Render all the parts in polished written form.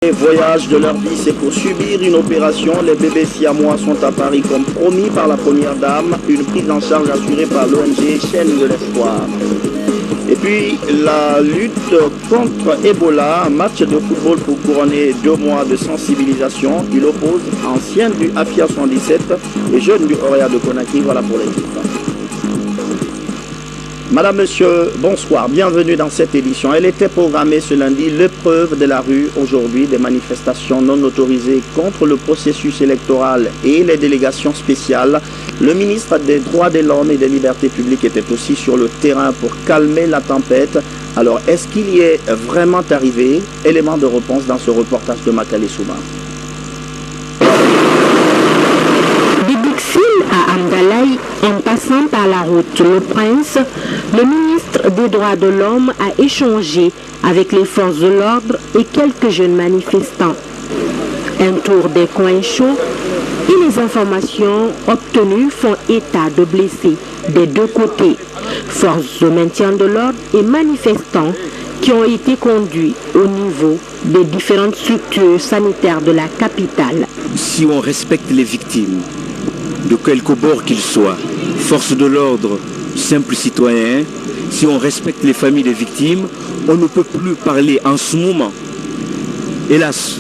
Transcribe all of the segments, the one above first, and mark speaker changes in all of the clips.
Speaker 1: Les voyages de leur vie, c'est pour subir une opération. Les bébés siamois sont à Paris comme promis par la première dame. Une prise en charge assurée par l'ONG Chaîne de l'Espoir. Et puis la lutte contre Ebola, un match de football pour couronner 2 mois de sensibilisation. Il oppose ancienne du AFIA 117 et jeune du Orea de Conakry. Voilà pour l'équipe. Madame, Monsieur, bonsoir, bienvenue dans cette édition. Elle était programmée ce lundi, l'épreuve de la rue. Aujourd'hui, des manifestations non autorisées contre le processus électoral et les délégations spéciales. Le ministre des Droits de l'Homme et des Libertés publiques était aussi sur le terrain pour calmer la tempête. Alors, est-ce qu'il y est vraiment arrivé? Élément de réponse dans ce reportage de Makale Souma.
Speaker 2: À Amdalaï, en passant par la route Le Prince, le ministre des Droits de l'Homme a échangé avec les forces de l'ordre et quelques jeunes manifestants. Un tour des coins chauds et les informations obtenues font état de blessés des deux côtés, forces de maintien de l'ordre et manifestants qui ont été conduits au niveau des différentes structures sanitaires de la capitale.
Speaker 3: Si on respecte les victimes, de quelque bord qu'ils soient, force de l'ordre, simples citoyens, si on respecte les familles des victimes, on ne peut plus parler en ce moment, hélas,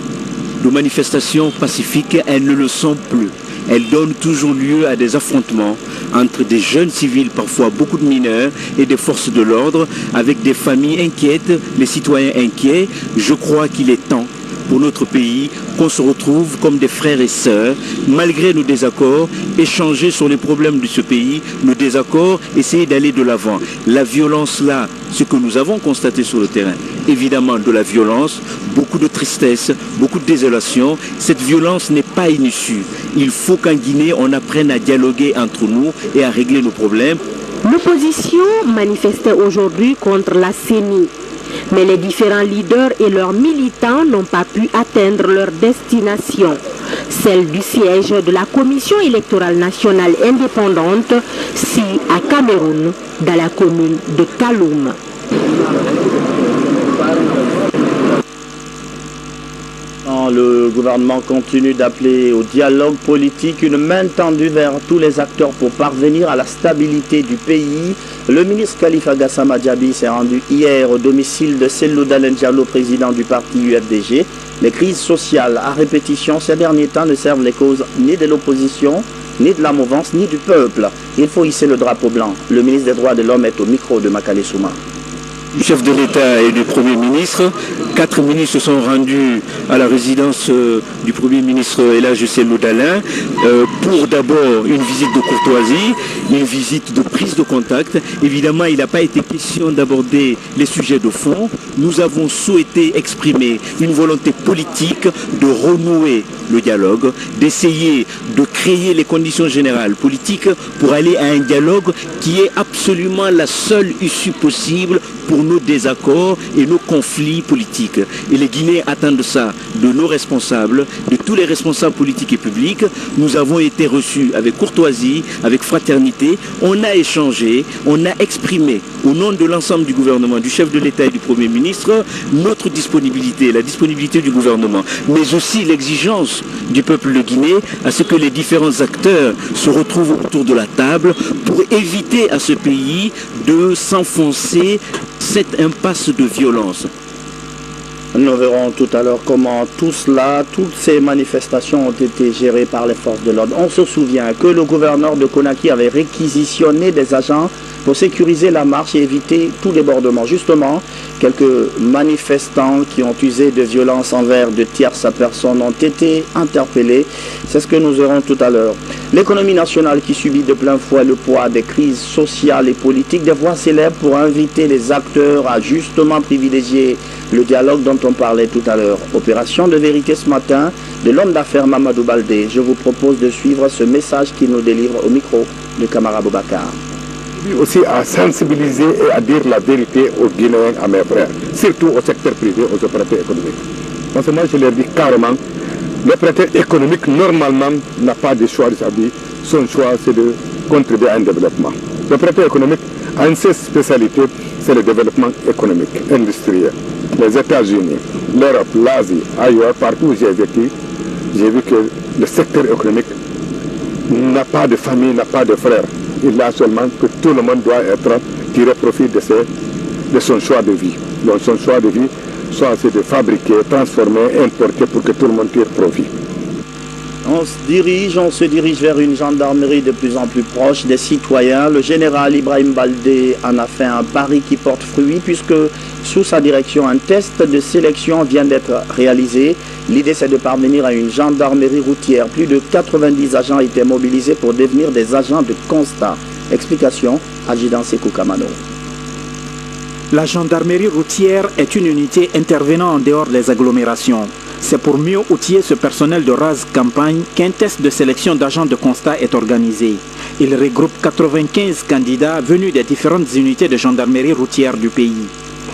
Speaker 3: de manifestations pacifiques, elles ne le sont plus. Elles donnent toujours lieu à des affrontements entre des jeunes civils, parfois beaucoup de mineurs, et des forces de l'ordre, avec des familles inquiètes, les citoyens inquiets. Je crois qu'il est temps pour notre pays, qu'on se retrouve comme des frères et sœurs, malgré nos désaccords, échanger sur les problèmes de ce pays, nos désaccords, essayer d'aller de l'avant. La violence là, ce que nous avons constaté sur le terrain, évidemment de la violence, beaucoup de tristesse, beaucoup de désolation. Cette violence n'est pas une issue. Il faut qu'en Guinée, on apprenne à dialoguer entre nous et à régler nos problèmes.
Speaker 2: L'opposition manifestait aujourd'hui contre la CENI. Mais les différents leaders et leurs militants n'ont pas pu atteindre leur destination, celle du siège de la Commission électorale nationale indépendante, si à Cameroun, dans la commune de Kaloum.
Speaker 1: Le gouvernement continue d'appeler au dialogue politique, une main tendue vers tous les acteurs pour parvenir à la stabilité du pays. Le ministre Khalifa Gassama Diaby s'est rendu hier au domicile de Cellou Dalein Diallo, président du parti UFDG. Les crises sociales à répétition ces derniers temps ne servent les causes ni de l'opposition, ni de la mouvance, ni du peuple. Il faut hisser le drapeau blanc. Le ministre des Droits de l'Homme est au micro de Makale Souma.
Speaker 3: Du chef de l'État et du Premier ministre, 4 ministres se sont rendus à la résidence du Premier ministre Elhadji Cellou Dalein pour d'abord une visite de courtoisie, une visite de prise de contact. Évidemment, il n'a pas été question d'aborder les sujets de fond. Nous avons souhaité exprimer une volonté politique de renouer le dialogue, d'essayer de créer les conditions générales politiques pour aller à un dialogue qui est absolument la seule issue possible pour nos désaccords et nos conflits politiques. Et les Guinéens attendent ça de nos responsables, de tous les responsables politiques et publics. Nous avons été reçus avec courtoisie, avec fraternité. On a échangé, on a exprimé au nom de l'ensemble du gouvernement, du chef de l'État et du Premier ministre, notre disponibilité, la disponibilité du gouvernement, mais aussi l'exigence du peuple de Guinée à ce que les différents acteurs se retrouvent autour de la table pour éviter à ce pays de s'enfoncer cette impasse de violence.
Speaker 1: Nous verrons tout à l'heure comment tout cela, toutes ces manifestations ont été gérées par les forces de l'ordre. On se souvient que le gouverneur de Conakry avait réquisitionné des agents pour sécuriser la marche et éviter tout débordement. Justement, quelques manifestants qui ont usé de violence envers de tierces personnes ont été interpellés. C'est ce que nous verrons tout à l'heure. L'économie nationale qui subit de plein fouet le poids des crises sociales et politiques, des voix célèbres pour inviter les acteurs à justement privilégier le dialogue dont on parlait tout à l'heure. Opération de vérité ce matin de l'homme d'affaires Mamadou Baldé. Je vous propose de suivre ce message qu'il nous délivre au micro de Camara Boubacar.
Speaker 4: Aussi à sensibiliser et à dire la vérité aux Guinéens, à mes frères, surtout au secteur privé, aux opérateurs économiques. Parce que moi je leur dis carrément, l'opérateur économique normalement n'a pas de choix de sa vie, son choix c'est de contribuer à un développement. L'opérateur économique a une seule spécialité, c'est le développement économique, industriel. les États-Unis, l'Europe, l'Asie, ailleurs, partout où j'ai vécu, j'ai vu que le secteur économique n'a pas de famille, n'a pas de frères. Il a seulement que tout le monde doit tirer profit de son choix de vie. Donc son choix de vie, soit c'est de fabriquer, transformer, importer pour que tout le monde tire profit.
Speaker 1: On se dirige vers une gendarmerie de plus en plus proche des citoyens. Le général Ibrahim Baldé en a fait un pari qui porte fruit puisque sous sa direction, un test de sélection vient d'être réalisé. L'idée, c'est de parvenir à une gendarmerie routière. Plus de 90 agents étaient mobilisés pour devenir des agents de constat. Explication, adjudant Sekou Kamano.
Speaker 5: La gendarmerie routière est une unité intervenant en dehors des agglomérations. C'est pour mieux outiller ce personnel de rase campagne qu'un test de sélection d'agents de constat est organisé. Il regroupe 95 candidats venus des différentes unités de gendarmerie routière du pays.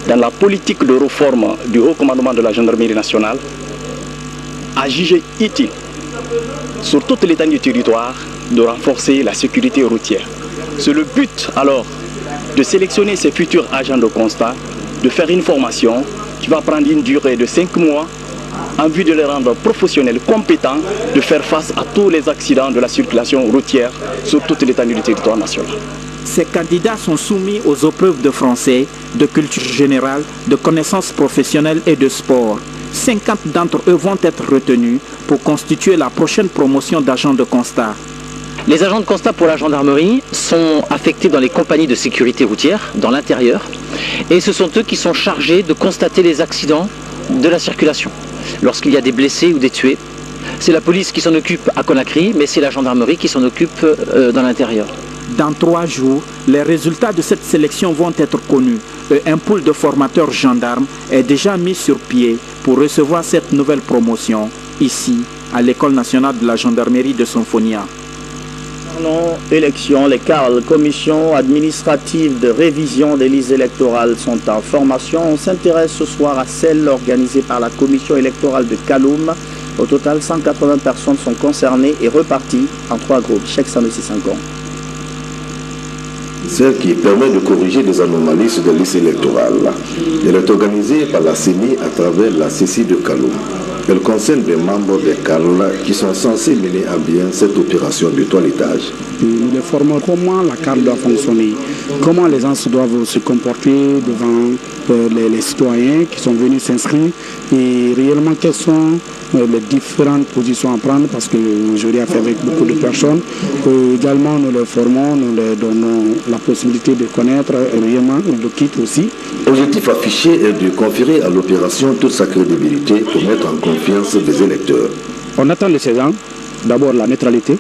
Speaker 6: Dans la politique de réforme du haut commandement de la gendarmerie nationale, a jugé utile, sur toute l'étendue du territoire, de renforcer la sécurité routière. C'est le but alors de sélectionner ces futurs agents de constat, de faire une formation qui va prendre une durée de 5 mois en vue de les rendre professionnels, compétents, de faire face à tous les accidents de la circulation routière sur toute l'étendue du territoire national.
Speaker 5: Ces candidats sont soumis aux épreuves de français, de culture générale, de connaissances professionnelles et de sport. 50 d'entre eux vont être retenus pour constituer la prochaine promotion d'agents de constat.
Speaker 7: Les agents de constat pour la gendarmerie sont affectés dans les compagnies de sécurité routière, dans l'intérieur, et ce sont eux qui sont chargés de constater les accidents de la circulation. Lorsqu'il y a des blessés ou des tués, c'est la police qui s'en occupe à Conakry, mais c'est la gendarmerie qui s'en occupe dans l'intérieur.
Speaker 5: Dans 3 jours, les résultats de cette sélection vont être connus et un pool de formateurs gendarmes est déjà mis sur pied pour recevoir cette nouvelle promotion, ici, à l'École nationale de la gendarmerie de Sonfonia.
Speaker 1: Élections, les CARL, commission administrative de révision des listes électorales, sont en formation. On s'intéresse ce soir à celle organisée par la commission électorale de Kaloum. Au total, 180 personnes sont concernées et reparties en 3 groupes. Cheikh Sanoussi 5 ans.
Speaker 8: Celle qui permet de corriger les anomalies sur les listes électorales. Elle est organisée par la CENI à travers la CECI de Kaloum. Elle concerne des membres des CARL qui sont censés mener à bien cette opération de toilettage.
Speaker 9: Nous informons comment la CARL doit fonctionner, comment les gens doivent se comporter devant les citoyens qui sont venus s'inscrire et réellement quelles sont les différentes positions à prendre parce que j'aurai affaire avec beaucoup de personnes. Également, nous les formons, nous leur donnons la possibilité de connaître réellement le kit aussi.
Speaker 8: L'objectif affiché est de conférer à l'opération toute sa crédibilité pour mettre en confiance des électeurs.
Speaker 9: On attend de ces gens d'abord la neutralité,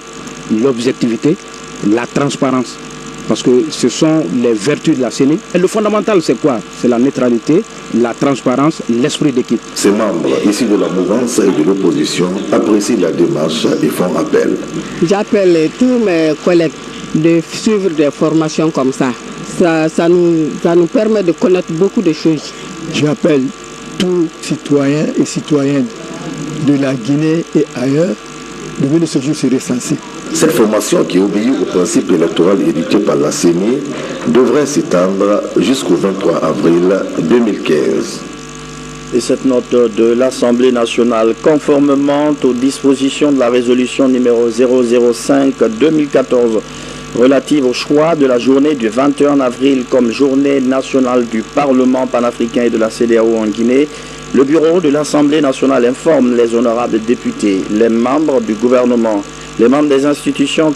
Speaker 9: l'objectivité, la transparence. Parce que ce sont les vertus de la CENI. Et le fondamental, c'est quoi? C'est la neutralité, la transparence, l'esprit d'équipe.
Speaker 8: Ces membres, issus de la mouvance et de l'opposition, apprécient la démarche et font appel.
Speaker 10: J'appelle tous mes collègues de suivre des formations comme ça. Ça nous permet de connaître beaucoup de choses.
Speaker 11: J'appelle tous citoyens et citoyennes de la Guinée et ailleurs de venir ce jour se recenser.
Speaker 8: Cette formation, qui obéit au principe électoral édité par la CENI, devrait s'étendre jusqu'au 23 avril 2015.
Speaker 1: Et cette note de l'Assemblée nationale, conformément aux dispositions de la résolution numéro 005-2014 relative au choix de la journée du 21 avril comme journée nationale du Parlement panafricain et de la CEDEAO en Guinée, le bureau de l'Assemblée nationale informe les honorables députés, les membres du gouvernement, les membres des institutions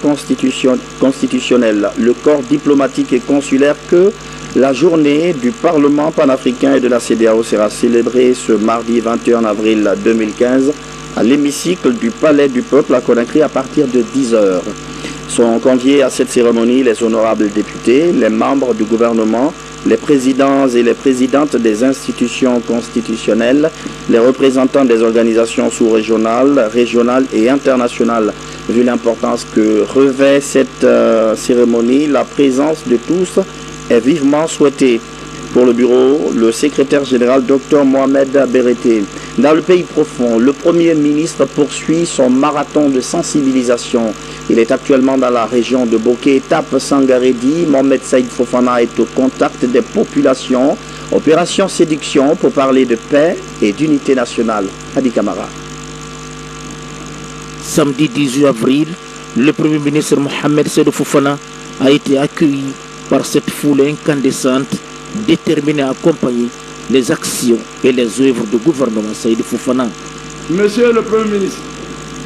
Speaker 1: constitutionnelles, le corps diplomatique et consulaire que la journée du Parlement panafricain et de la CEDEAO sera célébrée ce mardi 21 avril 2015 à l'hémicycle du Palais du Peuple à Conakry à partir de 10h. Sont conviés à cette cérémonie les honorables députés, les membres du gouvernement, les présidents et les présidentes des institutions constitutionnelles, les représentants des organisations sous-régionales, régionales et internationales. Vu l'importance que revêt cette cérémonie, la présence de tous est vivement souhaitée. Pour le bureau, le secrétaire général Dr Mohamed Berete. Dans le pays profond, le Premier ministre poursuit son marathon de sensibilisation. Il est actuellement dans la région de Boké, étape Sangaredi. Mohamed Saïd Fofana est au contact des populations Opération séduction pour parler de paix et d'unité nationale. Hadi Kamara.
Speaker 12: Samedi 18 avril, le Premier ministre Mohamed Sédou Fofana a été accueilli par cette foule incandescente déterminée à accompagner les actions et les œuvres du gouvernement Sédou Fofana.
Speaker 13: Monsieur le Premier ministre,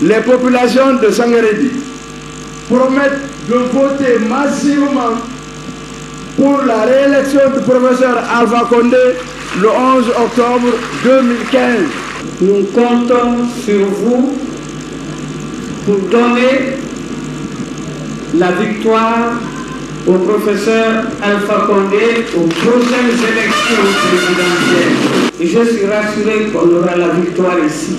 Speaker 13: les populations de Sangaredi promettent de voter massivement pour la réélection du professeur Alpha Condé le 11 octobre 2015.
Speaker 10: Nous comptons sur vous pour donner la victoire au professeur Alpha Condé aux prochaines élections présidentielles. Et je suis rassuré qu'on aura la victoire ici.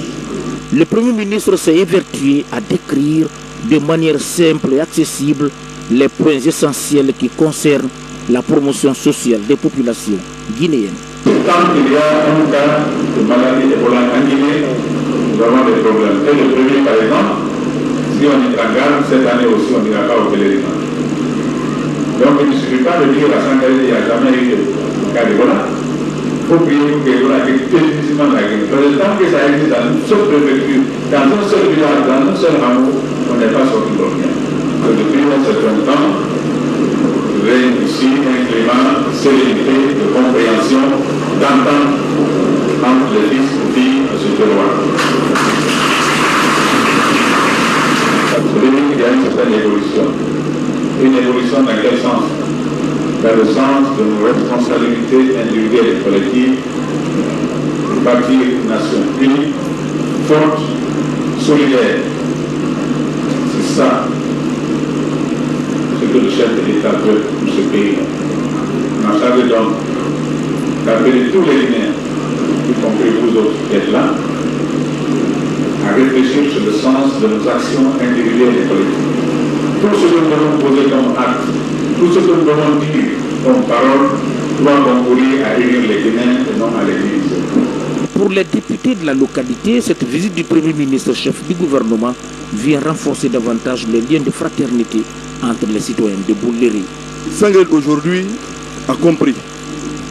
Speaker 12: Le Premier ministre s'est évertué à décrire de manière simple et accessible les points essentiels qui concernent la promotion sociale des populations guinéennes.
Speaker 14: Tant qu'il y a un cas de maladie Ebola en Guinée, nous avons des problèmes. Et le premier, par exemple, si on est en garde, cette année aussi, on n'ira pas au pèlerinage. Donc il ne suffit pas de dire à Sangaré qu'il n'y a jamais eu de cas d'Ebola. Il faut prier pour que l'Ebola ait définitivement la Guinée. Parce que tant que ça existe dans une seule préfecture, dans un seul village, dans un seul hameau, on n'est pas sorti de rien. Donc depuis un certain temps, règne ici un climat de sérénité, de compréhension, d'entente entre les fils et filles de ce terroir. Vous voyez qu'il y a une certaine évolution. Une évolution dans quel sens? Dans le sens de nos responsabilités individuelles et collectives pour bâtir une nation unie, forte, solidaire. C'est ça ce que le chef de l'État veut pour ce pays. On a chargé donc d'appeler tous les Guinéens, y compris vous autres qui êtes là, à réfléchir sur le sens de nos actions individuelles et collectives. Tout ce que nous devons poser comme acte, tout ce que nous devons dire comme parole, doit concourir à unir les Guinéens et non à les diviser.
Speaker 12: Pour les députés de la localité, cette visite du Premier ministre chef du gouvernement vient renforcer davantage les liens de fraternité entre les citoyens de Bouléry.
Speaker 15: Sangaré aujourd'hui a compris.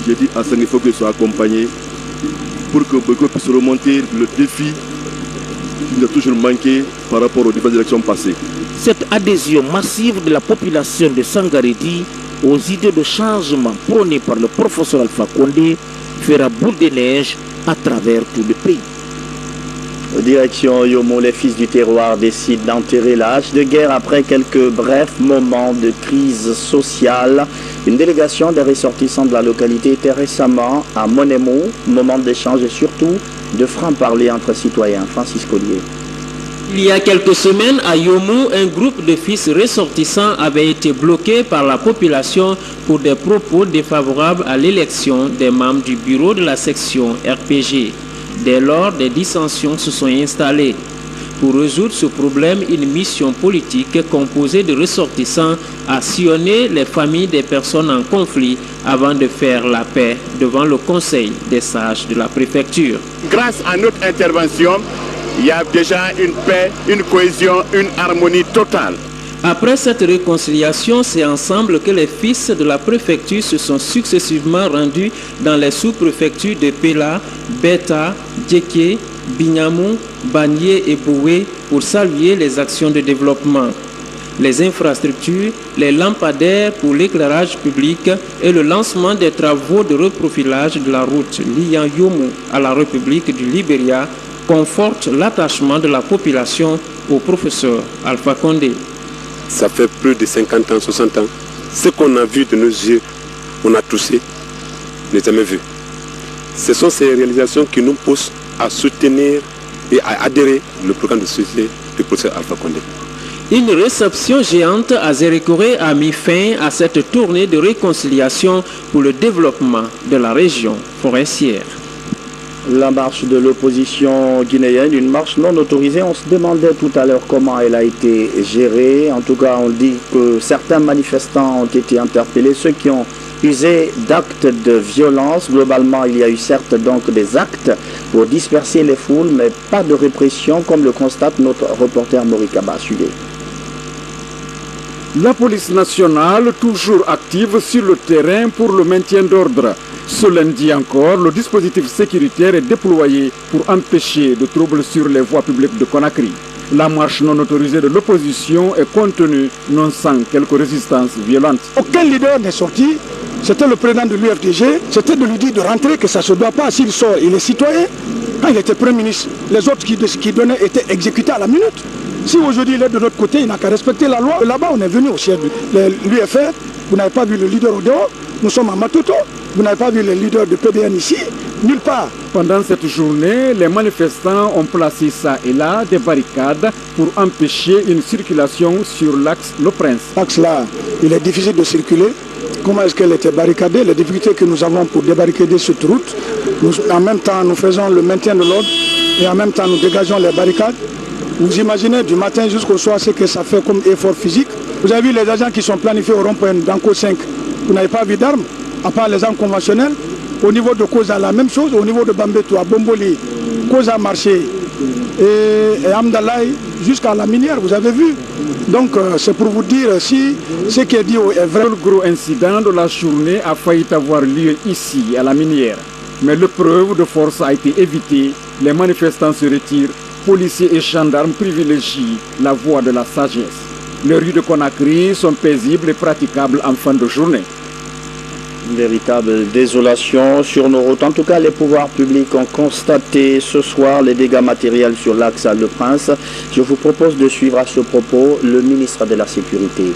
Speaker 15: J'ai dit à Sangaré qu'il faut qu'il soit accompagné pour que Beko puisse remonter le défi qui nous a toujours manqué par rapport aux différentes élections passées.
Speaker 12: Cette adhésion massive de la population de Sangaredi aux idées de changement prônées par le professeur Alpha Condé fera boule de neige à travers tout le pays.
Speaker 1: Direction Yomo, les fils du terroir décident d'enterrer la hache de guerre après quelques brefs moments de crise sociale. Une délégation des ressortissants de la localité était récemment à Monemo, moment d'échange et surtout de franc-parler entre citoyens. Francis Collier.
Speaker 16: Il y a quelques semaines, à Yomo, un groupe de fils ressortissants avait été bloqué par la population pour des propos défavorables à l'élection des membres du bureau de la section RPG. Dès lors, des dissensions se sont installées. Pour résoudre ce problème, une mission politique composée de ressortissants a sillonné les familles des personnes en conflit avant de faire la paix devant le conseil des sages de la préfecture.
Speaker 17: Grâce à notre intervention, il y a déjà une paix, une cohésion, une harmonie totale.
Speaker 16: Après cette réconciliation, c'est ensemble que les fils de la préfecture se sont successivement rendus dans les sous-préfectures de Pela, Beta, Djeké, Bignamou, Bagné et Boué pour saluer les actions de développement. Les infrastructures, les lampadaires pour l'éclairage public et le lancement des travaux de reprofilage de la route liant Yomo à la République du Libéria confortent l'attachement de la population au professeur Alpha Condé.
Speaker 18: Ça fait plus de 50 ans, 60 ans. Ce qu'on a vu de nos yeux, on a touché, on n'a jamais vu. Ce sont ces réalisations qui nous poussent à soutenir et à adhérer au programme de société du professeur Alpha Condé.
Speaker 16: Une réception géante à Zérékoré a mis fin à cette tournée de réconciliation pour le développement de la région forestière.
Speaker 1: La marche de l'opposition guinéenne, une marche non autorisée. On se demandait tout à l'heure comment elle a été gérée. En tout cas, on dit que certains manifestants ont été interpellés, ceux qui ont usé d'actes de violence. Globalement, il y a eu certes donc des actes pour disperser les foules, mais pas de répression, comme le constate notre reporter Morikaba. Suivez.
Speaker 19: La police nationale, toujours active sur le terrain pour le maintien d'ordre.
Speaker 5: Ce lundi encore, le dispositif sécuritaire est déployé pour empêcher de troubles sur les voies publiques de Conakry. La marche non autorisée de l'opposition est contenue, non sans quelques résistances violentes.
Speaker 9: Aucun leader n'est sorti. C'était le président de l'UFDG. C'était de lui dire de rentrer, que ça ne se doit pas. S'il sort, il est citoyen. Quand il était Premier ministre, les autres qui donnaient étaient exécutés à la minute. Si aujourd'hui il est de l'autre côté, il n'a qu'à respecter la loi. Là-bas, on est venu au siège de l'UFR. Vous n'avez pas vu le leader au dehors. Nous sommes à Matoto. Vous n'avez pas vu le leader de PDN ici. Nulle part.
Speaker 5: Pendant cette journée, les manifestants ont placé ça et là des barricades pour empêcher une circulation sur l'axe Le Prince.
Speaker 9: L'axe là, il est difficile de circuler. Comment est-ce qu'elle était barricadée? Les difficultés que nous avons pour débarricader cette route, en même temps nous faisons le maintien de l'ordre et en même temps nous dégageons les barricades. Vous imaginez du matin jusqu'au soir ce que ça fait comme effort physique. Vous avez vu les agents qui sont planifiés au rond-point d'Anko 5. Vous n'avez pas vu d'armes, à part les armes conventionnelles. Au niveau de Koza, la même chose. Au niveau de Bambeto, à Bomboli, Koza marché et Amdalaï jusqu'à la minière, vous avez vu. Donc c'est pour vous dire si ce qui est dit est vrai.
Speaker 5: Le gros incident de la journée a failli avoir lieu ici, à la minière. Mais l'épreuve de force a été évitée. Les manifestants se retirent. Policiers et gendarmes privilégient la voie de la sagesse. Les rues de Conakry sont paisibles et praticables en fin de journée.
Speaker 1: Une véritable désolation sur nos routes. En tout cas, les pouvoirs publics ont constaté ce soir les dégâts matériels sur l'axe Le Prince. Je vous propose de suivre à ce propos le ministre de la Sécurité.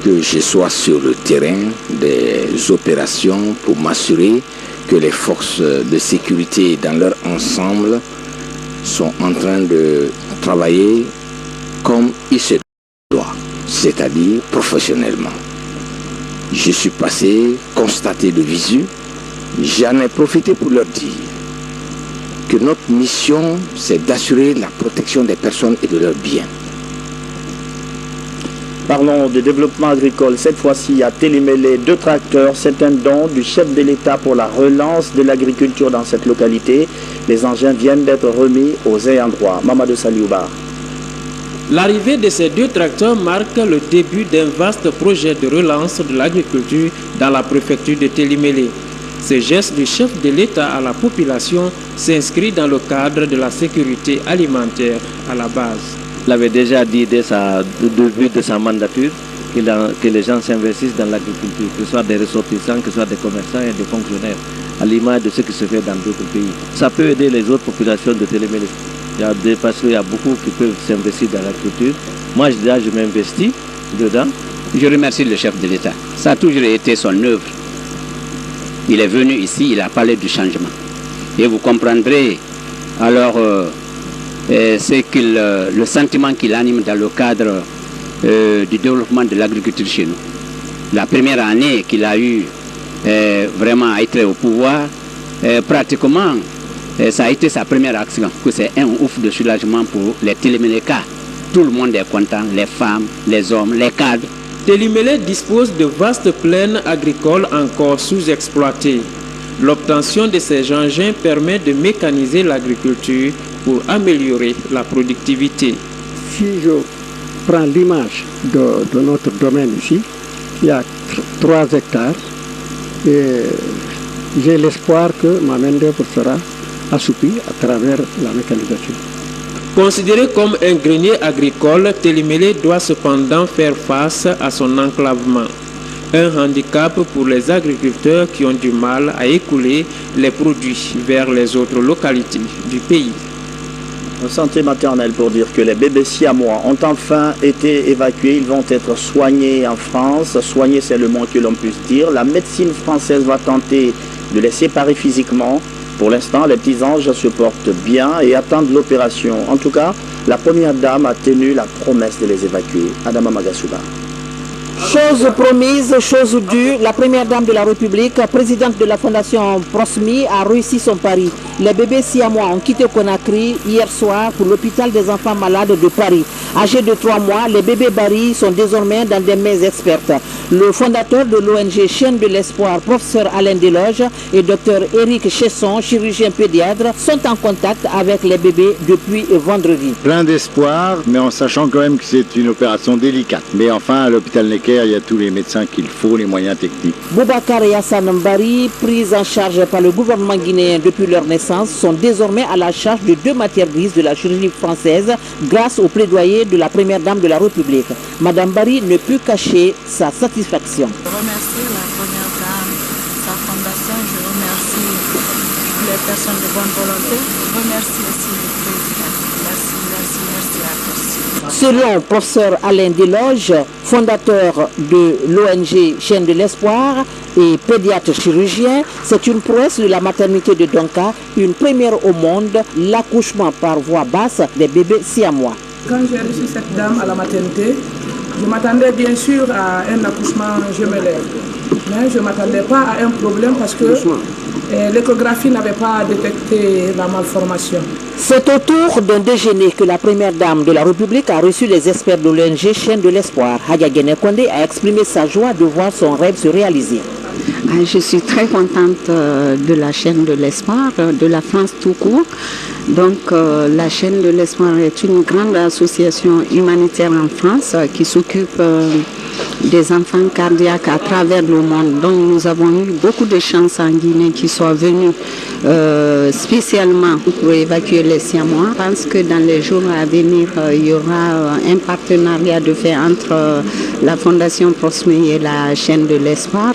Speaker 19: Que je sois sur le terrain des opérations pour m'assurer que les forces de sécurité dans leur ensemble sont en train de travailler comme il se doit, c'est-à-dire professionnellement. Je suis passé, constaté de visu, j'en ai profité pour leur dire que notre mission, c'est d'assurer la protection des personnes et de leurs biens.
Speaker 1: Parlons de développement agricole, cette fois-ci à Télémélé, 2 tracteurs, c'est un don du chef de l'État pour la relance de l'agriculture dans cette localité. Les engins viennent d'être remis aux ayants droit. Mamadou Saliouba.
Speaker 16: L'arrivée de ces 2 tracteurs marque le début d'un vaste projet de relance de l'agriculture dans la préfecture de Télémélé. Ce geste du chef de l'État à la population s'inscrit dans le cadre de la sécurité alimentaire à la base.
Speaker 20: Il avait déjà dit dès le début de sa mandature que les gens s'investissent dans l'agriculture, que ce soit des ressortissants, que ce soit des commerçants et des fonctionnaires, à l'image de ce qui se fait dans d'autres pays. Ça peut aider les autres populations de Télémélé. Parce qu'il y a beaucoup qui peuvent s'investir dans l'agriculture. Moi, je m'investis dedans.
Speaker 21: Je remercie le chef de l'État. Ça a toujours été son œuvre. Il est venu ici, il a parlé du changement. Et vous comprendrez alors le sentiment qu'il anime dans le cadre du développement de l'agriculture chez nous. La première année qu'il a eu vraiment à être au pouvoir, pratiquement, ça a été sa première action, que c'est un ouf de soulagement pour les Télémélékas. Tout le monde est content, les femmes, les hommes, les cadres.
Speaker 16: Télémélé dispose de vastes plaines agricoles encore sous-exploitées. L'obtention de ces engins permet de mécaniser l'agriculture pour améliorer la productivité.
Speaker 22: Si je prends l'image de notre domaine ici, il y a 3 hectares et j'ai l'espoir que ma main-d'œuvre sera assouplie à travers la mécanisation.
Speaker 16: Considéré comme un grenier agricole, Télémélé doit cependant faire face à son enclavement. Un handicap pour les agriculteurs qui ont du mal à écouler les produits vers les autres localités du pays.
Speaker 1: Santé maternelle pour dire que les bébés siamois ont enfin été évacués. Ils vont être soignés en France. Soignés, c'est le mot que l'on puisse dire. La médecine française va tenter de les séparer physiquement. Pour l'instant, les petits anges se portent bien et attendent l'opération. En tout cas, la première dame a tenu la promesse de les évacuer. Adama Magasuba.
Speaker 23: Chose promise, chose due, la première dame de la République, présidente de la fondation Prosmi, a réussi son pari. Les bébés siamois ont quitté Conakry hier soir pour l'hôpital des enfants malades de Paris. Âgés de 3 mois, les bébés Barry sont désormais dans des mains expertes. Le fondateur de l'ONG Chaîne de l'Espoir, professeur Alain Deloge, et Dr Éric Chesson, chirurgien pédiatre, sont en contact avec les bébés depuis vendredi.
Speaker 2: Plein d'espoir, mais en sachant quand même que c'est une opération délicate. Mais enfin, à l'hôpital Necker, il y a tous les médecins qu'il faut, les moyens techniques.
Speaker 23: Boubacar et Hassan Mbari, pris en charge par le gouvernement guinéen depuis leur naissance, sont désormais à la charge de 2 matières grises de la chirurgie française grâce au plaidoyer de la première dame de la République. Madame Barry ne peut cacher sa satisfaction.
Speaker 3: Je remercie la première dame, sa fondation, je remercie les personnes de bonne volonté, je remercie aussi le président. Merci à tous.
Speaker 23: Selon professeur Alain Deloge, fondateur de l'ONG Chaîne de l'Espoir et pédiatre chirurgien, c'est une prouesse de la maternité de Donka, une première au monde, l'accouchement par voie basse des bébés siamois.
Speaker 4: Quand j'ai reçu cette dame à la maternité, je m'attendais bien sûr à un accouchement gemellaire, mais je ne m'attendais pas à un problème parce que l'échographie n'avait pas détecté la malformation.
Speaker 23: C'est au tour d'un déjeuner que la première dame de la République a reçu les experts de l'ONG Chaîne de l'Espoir. Hadja Guéné-Kondé a exprimé sa joie de voir son rêve se réaliser.
Speaker 24: Je suis très contente de la Chaîne de l'Espoir, de la France tout court. Donc la Chaîne de l'Espoir est une grande association humanitaire en France qui s'occupe des enfants cardiaques à travers le monde. Donc nous avons eu beaucoup de chance en Guinée qui soient venus spécialement pour évacuer les Siamois. Je pense que dans les jours à venir, il y aura un partenariat de fait entre la Fondation Prosmi et la Chaîne de l'Espoir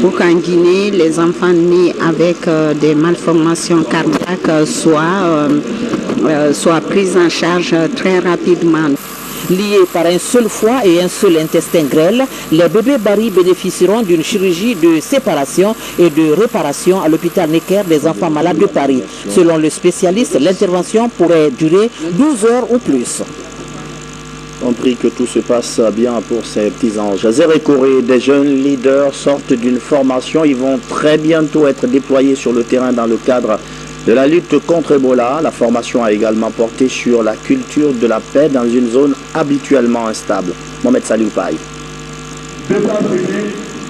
Speaker 24: pour qu'en Guinée, les enfants nés avec des malformations cardiaques soient pris en charge très rapidement.
Speaker 23: Liés par un seul foie et un seul intestin grêle, les bébés Barry bénéficieront d'une chirurgie de séparation et de réparation à l'hôpital Necker des enfants malades de Paris. Selon le spécialiste, l'intervention pourrait durer 12 heures ou plus.
Speaker 1: On prie que tout se passe bien pour ces petits anges. Zéré Corée, des jeunes leaders sortent d'une formation. Ils vont très bientôt être déployés sur le terrain dans le cadre de la lutte contre Ebola. La formation a également porté sur la culture de la paix dans une zone habituellement instable. Mohamed Salih Paye.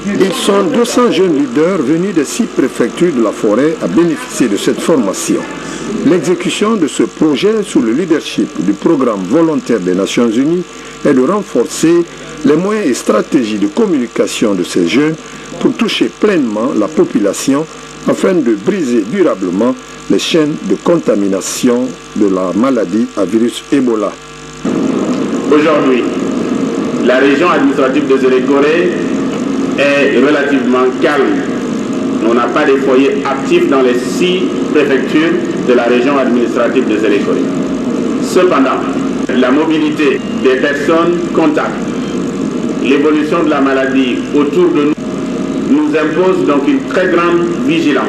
Speaker 8: Ils sont 200 jeunes leaders venus des 6 préfectures de la forêt à bénéficier de cette formation. L'exécution de ce projet sous le leadership du programme volontaire des Nations Unies est de renforcer les moyens et stratégies de communication de ces jeunes pour toucher pleinement la population afin de briser durablement les chaînes de contamination de la maladie à virus Ebola.
Speaker 17: Aujourd'hui, la région administrative de Zéré Corée est relativement calme. On n'a pas de foyers actifs dans les 6 préfectures de la région administrative de Zéré Corée. Cependant, la mobilité des personnes contacts, l'évolution de la maladie autour de nous impose donc une très grande vigilance.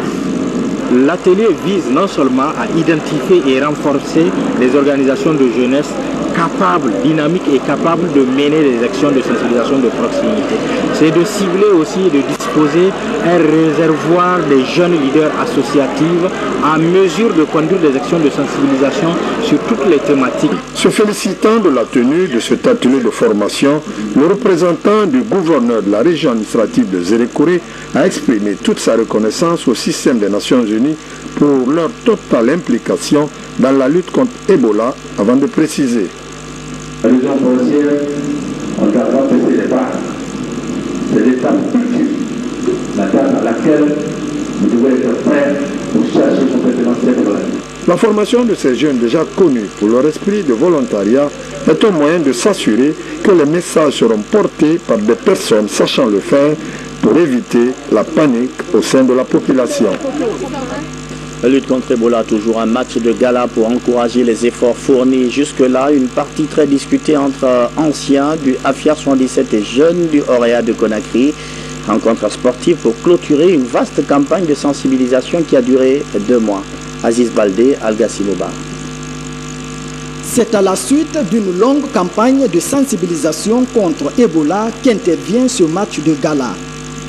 Speaker 5: L'atelier vise non seulement à identifier et renforcer les organisations de jeunesse capables, dynamiques et capables de mener des actions de sensibilisation de proximité. C'est de cibler aussi et de disposer un réservoir des jeunes leaders associatifs à mesure de conduire des actions de sensibilisation sur toutes les thématiques.
Speaker 8: Se félicitant de la tenue de cet atelier de formation, le représentant du gouverneur de la région administrative de Zéré Corée a exprimé toute sa reconnaissance au système des Nations Unies pour leur totale implication dans la lutte contre Ebola, avant de préciser.
Speaker 14: La région forestière, on ne doit pas baisser les bras. C'est l'étape ultime, la date à laquelle vous devez être prêts pour chercher complètement cette maladie.
Speaker 8: La formation de ces jeunes déjà connus pour leur esprit de volontariat est un moyen de s'assurer que les messages seront portés par des personnes sachant le faire pour éviter la panique au sein de la population.
Speaker 1: La lutte contre Ebola, toujours un match de gala pour encourager les efforts fournis. Jusque-là, une partie très discutée entre anciens du AFIA 77 et jeunes du Orea de Conakry. Rencontre sportive pour clôturer une vaste campagne de sensibilisation qui a duré 2 mois. Aziz Baldé, Algaciloba.
Speaker 25: C'est à la suite d'une longue campagne de sensibilisation contre Ebola qu'intervient ce match de gala.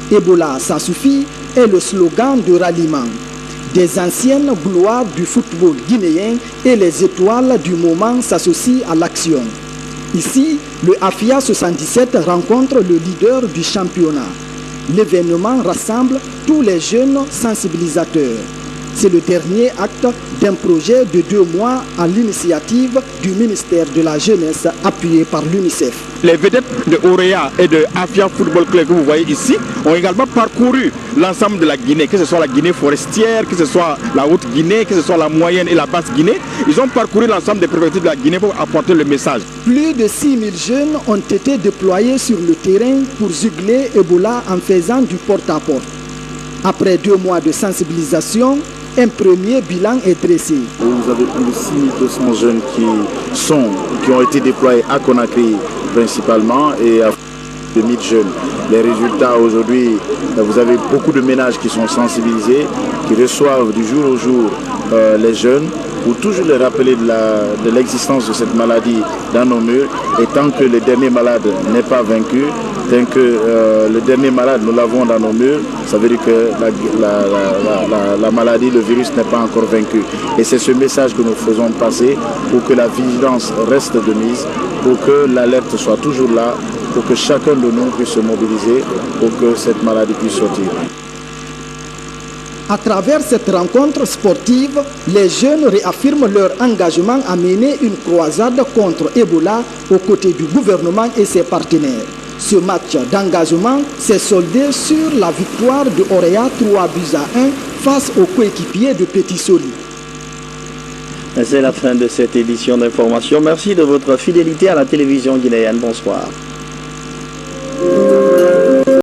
Speaker 25: Ebola, ça suffit est le slogan de ralliement. Des anciennes gloires du football guinéen et les étoiles du moment s'associent à l'action. Ici, le AFIA 77 rencontre le leader du championnat. L'événement rassemble tous les jeunes sensibilisateurs. C'est le dernier acte d'un projet de 2 mois à l'initiative du ministère de la Jeunesse appuyé par l'UNICEF.
Speaker 6: Les vedettes de Orea et de Afia Football Club que vous voyez ici ont également parcouru l'ensemble de la Guinée, que ce soit la Guinée forestière, que ce soit la Haute-Guinée, que ce soit la moyenne et la basse Guinée. Ils ont parcouru l'ensemble des préfectures de la Guinée pour apporter le message.
Speaker 25: Plus de 6000 jeunes ont été déployés sur le terrain pour juguler Ebola en faisant du porte-à-porte. Après 2 mois de sensibilisation, un premier bilan est dressé.
Speaker 1: Vous avez plus de 6200 jeunes qui ont été déployés à Conakry principalement et à 2000 jeunes. Les résultats aujourd'hui, vous avez beaucoup de ménages qui sont sensibilisés, qui reçoivent du jour au jour les jeunes pour toujours les rappeler de l'existence de cette maladie dans nos murs. Et tant que le dernier malade n'est pas vaincu, tant que le dernier malade nous l'avons dans nos murs, ça veut dire que la maladie, le virus n'est pas encore vaincu. Et c'est ce message que nous faisons passer pour que la vigilance reste de mise, pour que l'alerte soit toujours là, pour que chacun de nous puisse se mobiliser pour que cette maladie puisse sortir.
Speaker 25: À travers cette rencontre sportive, les jeunes réaffirment leur engagement à mener une croisade contre Ebola aux côtés du gouvernement et ses partenaires. Ce match d'engagement s'est soldé sur la victoire de Orea 3-1 face aux coéquipiers de Petit Soli.
Speaker 1: C'est la fin de cette édition d'information. Merci de votre fidélité à la télévision guinéenne. Bonsoir.